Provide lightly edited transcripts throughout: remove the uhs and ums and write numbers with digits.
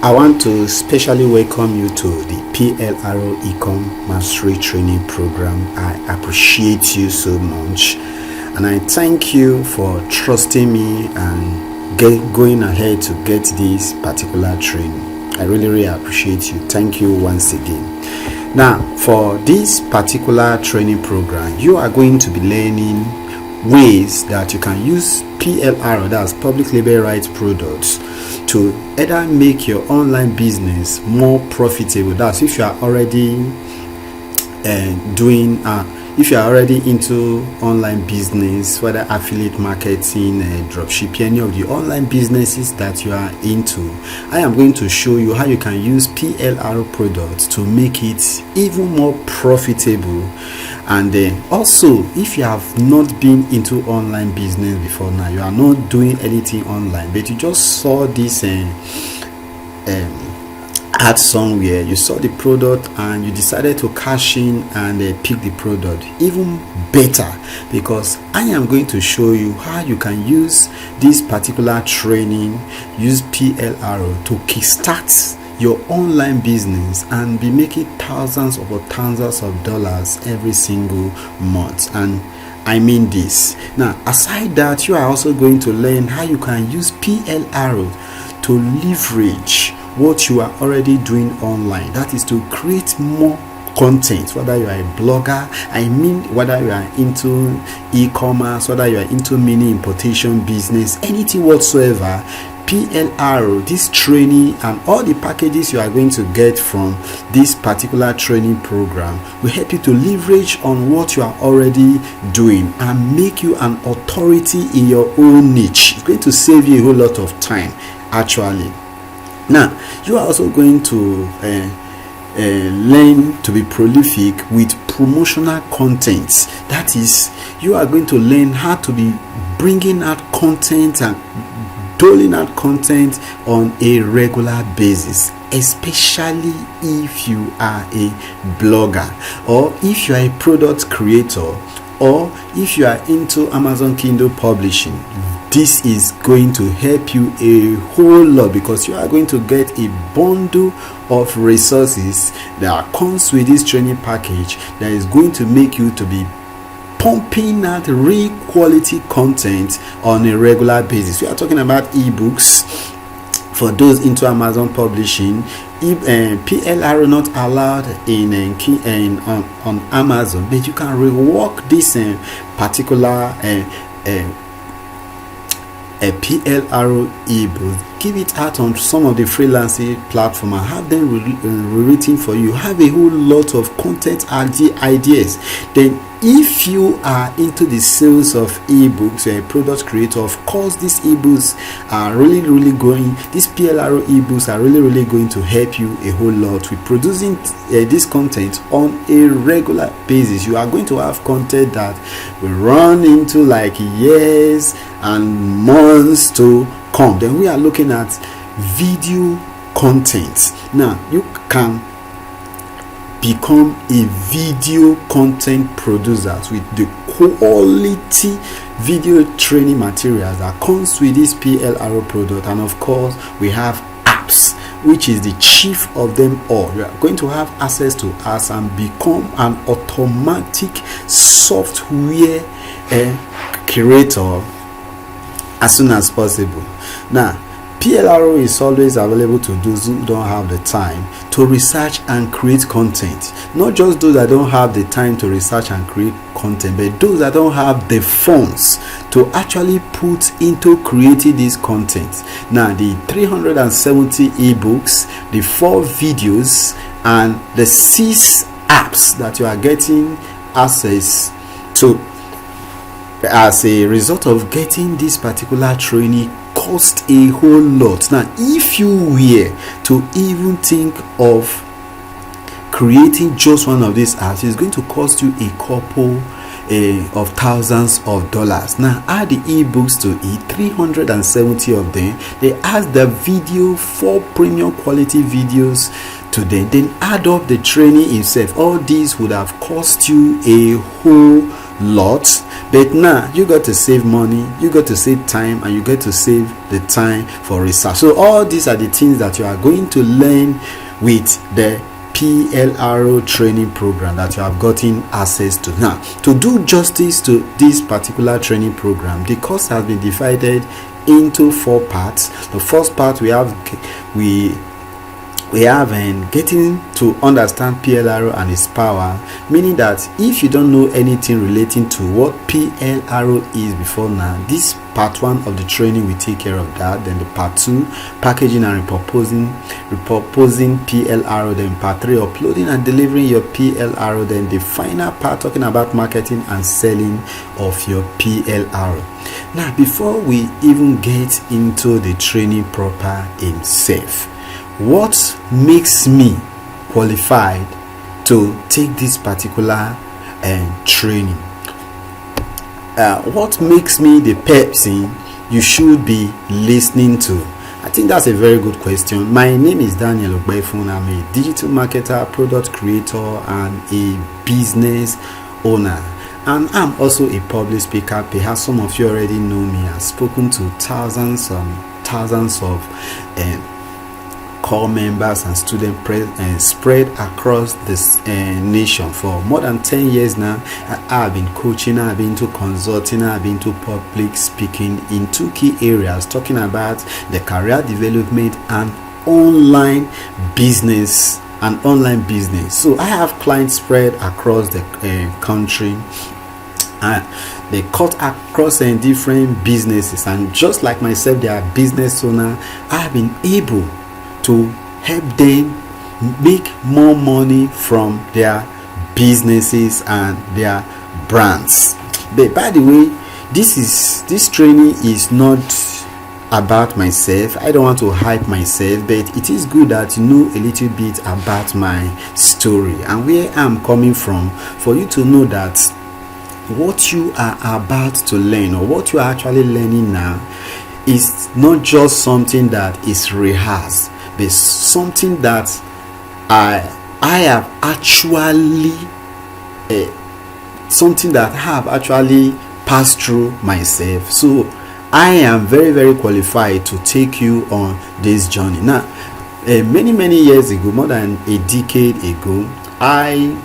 I want to specially welcome you to the PLR Ecom Mastery Training Program. I appreciate you so much, and I thank you for trusting me and going ahead to get this particular training. I really appreciate you. Thank you once again. Now, for this particular training program, you are going to be learning ways that you can use PLR, that's public label rights products, to either make your online business more profitable. That's if you are already if you are already into online business, whether affiliate marketing, dropshipping, any of the online businesses that you are into. I am going to show you how you can use PLR products to make it even more profitable. And also, if you have not been into online business before, now you are not doing anything online, but you just saw this ad somewhere, you saw the product and you decided to cash in and pick the product, even better, because I am going to show you how you can use this particular training, use PLR to kickstart your online business and be making thousands of dollars every single month. And I mean this. Now, aside that, you are also going to learn how you can use PLR to leverage what you are already doing online. That is to create more content, whether you are a blogger, whether you are into e-commerce, whether you are into mini importation business, anything whatsoever. PLR, this training and all the packages you are going to get from this particular training program will help you to leverage on what you are already doing and make you an authority in your own niche. It's going to save you a whole lot of time, actually. Now, you are also going to learn to be prolific with promotional content. That is, you are going to learn how to be bringing out content and doling out content on a regular basis, especially if you are a blogger, or if you are a product creator, or if you are into Amazon Kindle publishing. This is going to help you a whole lot, because you are going to get a bundle of resources that comes with this training package that is going to make you to be pumping out real quality content on a regular basis. We are talking about ebooks for those into Amazon publishing. PLR not allowed on Amazon, but you can rework this particular a PLR ebook, give it out on some of the freelancing platform and have them rewritten for you. Have a whole lot of content ideas. Then if you are into the sales of ebooks, you're a product creator, of course these ebooks are really going, these PLR ebooks are really going to help you a whole lot with producing this content on a regular basis. You are going to have content that will run into like years and months to come. Then we are looking at video content. Now you can become a video content producer with the quality video training materials that comes with this PLR product. And of course we have apps, which is the chief of them all. You are going to have access to us and become an automatic software creator as soon as possible. Now, PLR is always available to those who don't have the time to research and create content. Not just those that don't have the time to research and create content, but those that don't have the funds to actually put into creating this content. Now, the 370 ebooks, the 4 videos, and the 6 apps that you are getting access to as a result of getting this particular training cost a whole lot. Now, if you were to even think of creating just one of these apps, it's going to cost you a couple of thousands of dollars. Now, add the ebooks to it, 370 of them. They add the video, 4 premium quality videos to them. Then add up the training itself. All these would have cost you a whole lot, but now you got to save money, you got to save time, and you get to save the time for research. So all these are the things that you are going to learn with the PLR training program that you have gotten access to. Now, to do justice to this particular training program, the course has been divided into 4 parts. The first part we have getting to understand PLR and its power, meaning that if you don't know anything relating to what PLR is before now, this part 1 of the training will take care of that. Then the part 2, packaging and repurposing PLR. Then part 3, uploading and delivering your PLR. Then the final part, talking about marketing and selling of your PLR. Now, before we even get into the training proper itself, what makes me qualified to take this particular training? What makes me the person you should be listening to? I think that's a very good question. My name is Daniel Ogbefun. I'm a digital marketer, product creator, and a business owner. And I'm also a public speaker. Perhaps some of you already know me. I've spoken to thousands of core members and students spread across this nation for more than 10 years now. I've been coaching, I've been into consulting, I've been into public speaking in 2 key areas, talking about the career development and online business. So I have clients spread across the country. They cut across different businesses, and just like myself, they are business owner. I have been able to help them make more money from their businesses and their brands. But by the way, this training is not about myself. I don't want to hype myself, but it is good that you know a little bit about my story and where I'm coming from, for you to know that what you are about to learn, or what you are actually learning now, is not just something that is rehearsed, but something that I have actually passed through myself. So I am very, very qualified to take you on this journey. Now, many years ago, more than a decade ago, I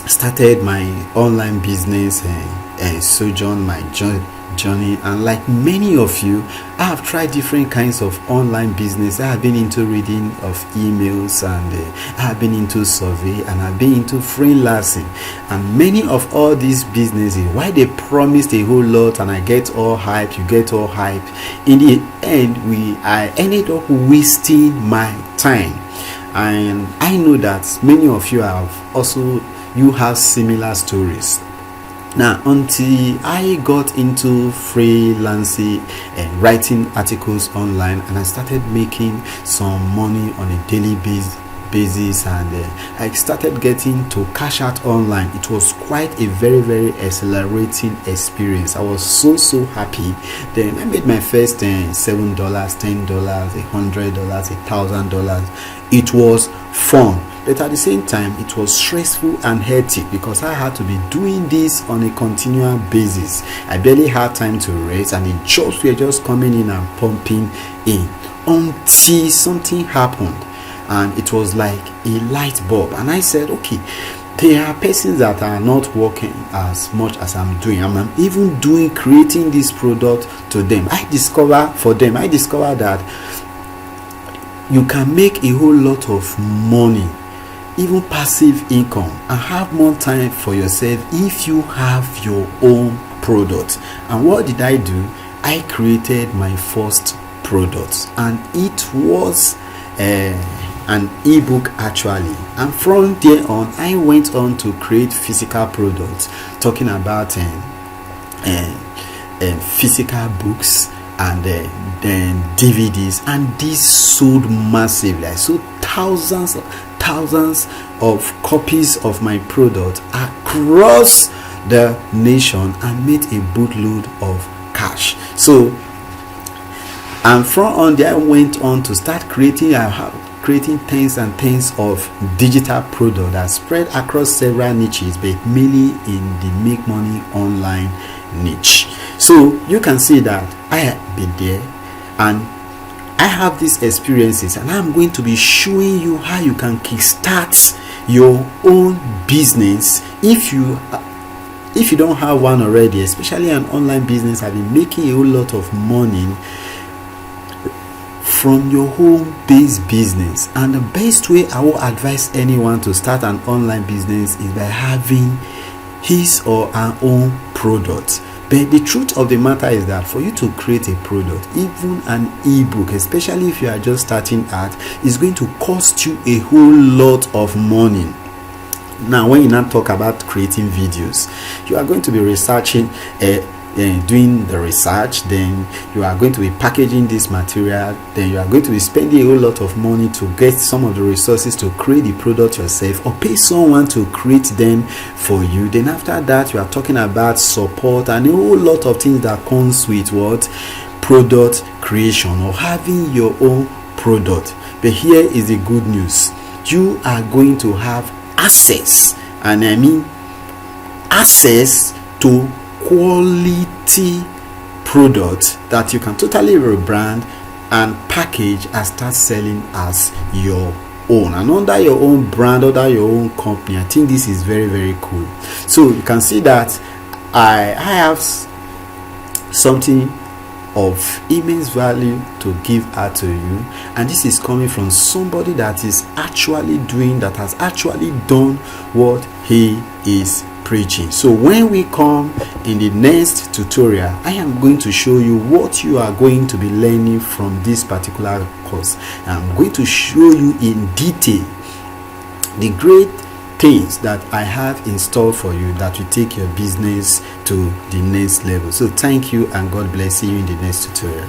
started my online business and sojourned my journey, and like many of you, I have tried different kinds of online business. I have been into reading of emails, and I have been into survey, and I've been into freelancing. And many of all these businesses, why they promised a whole lot and I get all hype, you get all hype, in the end I ended up wasting my time. And I know that many of you have similar stories. Now, until I got into freelancing and writing articles online, and I started making some money on a daily basis, and I started getting to cash out online. It was quite a very, very exhilarating experience. I was so happy. Then I made my first $7, $10, $100, $1,000. It was fun. But at the same time, it was stressful and hectic because I had to be doing this on a continual basis. I barely had time to rest, and the jobs were just coming in and pumping in until something happened, and it was like a light bulb. And I said, okay, there are persons that are not working as much as I'm doing. I'm even creating this product to them. I discovered that you can make a whole lot of money, even passive income, and have more time for yourself if you have your own product. And what did I do? I created my first product, and it was an ebook actually. And from there on, I went on to create physical products, talking about physical books and then DVDs, and this sold massively. I sold thousands of copies of my product across the nation and made a boatload of cash. So, and from on there, I went on to start creating. I creating tens and tens of digital products that spread across several niches, but mainly in the make money online niche. So you can see that I have been there and I have these experiences, and I'm going to be showing you how you can kickstart your own business if you don't have one already, especially an online business. I've been making a whole lot of money from your home-based business, and the best way I will advise anyone to start an online business is by having his or her own product. But the truth of the matter is that for you to create a product, even an ebook, especially if you are just starting out, is going to cost you a whole lot of money. Now, when you now talk about creating videos, you are going to be researching, doing the research, then you are going to be packaging this material, then you are going to be spending a whole lot of money to get some of the resources to create the product yourself, or pay someone to create them for you. Then after that, you are talking about support and a whole lot of things that comes with what? Product creation, or having your own product. But here is the good news: you are going to have access, and I mean access to quality products that you can totally rebrand and package and start selling as your own, and under your own brand, under your own company. I think this is very, very cool. So you can see that I have something of immense value to give out to you, and this is coming from somebody that is actually doing, that has actually done what he is preaching. So when we come in the next tutorial, I am going to show you what you are going to be learning from this particular course. I'm going to show you in detail the great things that I have installed for you that will take your business to the next level. So thank you, and God bless you in the next tutorial.